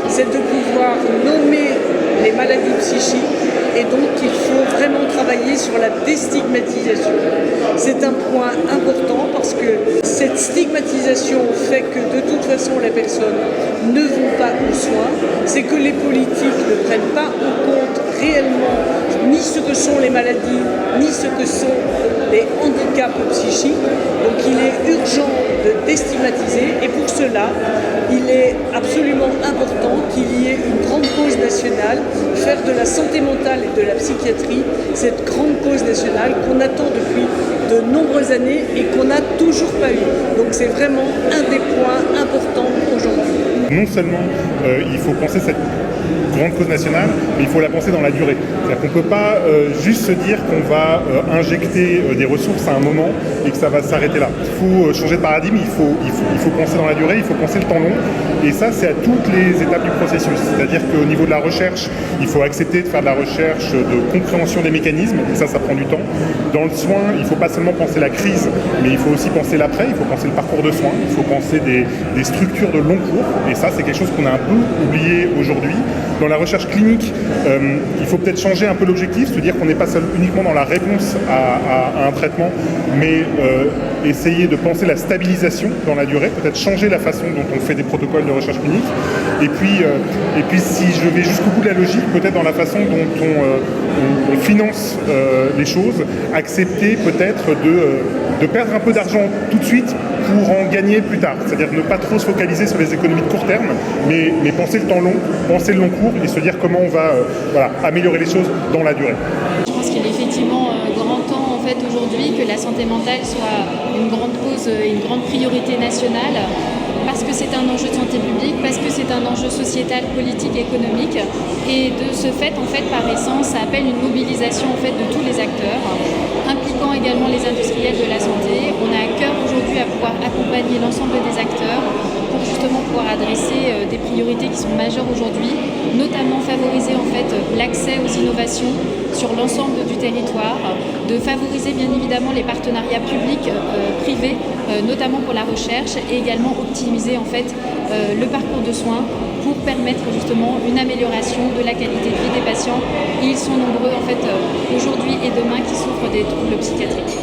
c'est de pouvoir nommer les maladies psychiques et donc il faut vraiment travailler sur la déstigmatisation. C'est un point important parce que cette stigmatisation fait que de toute façon les personnes ne vont pas aux soins, c'est que les politiques ne prennent pas en compte réellement ni ce que sont les maladies, ni ce que sont les handicaps psychiques. Donc il est urgent de déstigmatiser et pour cela, il est absolument important qu'il y ait une grande cause nationale, faire de la santé mentale et de la psychiatrie cette grande cause nationale qu'on attend depuis de nombreuses années et qu'on n'a toujours pas eu. Donc c'est vraiment un des points importants aujourd'hui. Non seulement il faut penser cette grande cause nationale, mais il faut la penser dans la durée. C'est-à-dire qu'on ne peut pas juste se dire qu'on va injecter des ressources à un moment et que ça va s'arrêter là. Il faut changer de paradigme, il faut penser dans la durée, il faut penser le temps long. Et ça, c'est à toutes les étapes du processus. C'est-à-dire qu'au niveau de la recherche, il faut accepter de faire de la recherche de compréhension des mécanismes. Et ça prend du temps. Dans le soin, il ne faut pas seulement penser la crise, mais il faut aussi penser l'après, il faut penser le parcours de soins, il faut penser des structures de long cours. Et ça, c'est quelque chose qu'on a un peu oublié aujourd'hui. Dans la recherche clinique, il faut peut-être changer un peu l'objectif, se dire qu'on n'est pas uniquement dans la réponse à un traitement, mais essayer de penser la stabilisation dans la durée, peut-être changer la façon dont on fait des protocoles de recherche clinique. Et puis si je vais jusqu'au bout de la logique, peut-être dans la façon dont on finance les choses, accepter peut-être de perdre un peu d'argent tout de suite pour en gagner plus tard. C'est-à-dire ne pas trop se focaliser sur les économies de court terme, mais penser le temps long, penser le long cours et se dire comment on va améliorer les choses dans la durée. Je pense qu'il est effectivement grand temps en fait aujourd'hui que la santé mentale soit une grande cause et une grande priorité nationale parce que c'est un enjeu de santé publique, parce que c'est un enjeu sociétal, politique, économique et de ce fait en fait par essence ça appelle une mobilisation en fait de tous les acteurs impliquant également les industriels de la santé. On a à cœur aujourd'hui à pouvoir accompagner l'ensemble des acteurs pour justement pouvoir adresser des priorités qui sont majeures aujourd'hui, notamment favoriser en fait l'accès aux innovations sur l'ensemble du territoire, de favoriser bien évidemment les partenariats publics, privés, notamment pour la recherche et également optimiser en fait le parcours de soins pour permettre justement une amélioration de la qualité de vie des patients. Et ils sont nombreux en fait aujourd'hui et demain qui souffrent des troubles psychiatriques.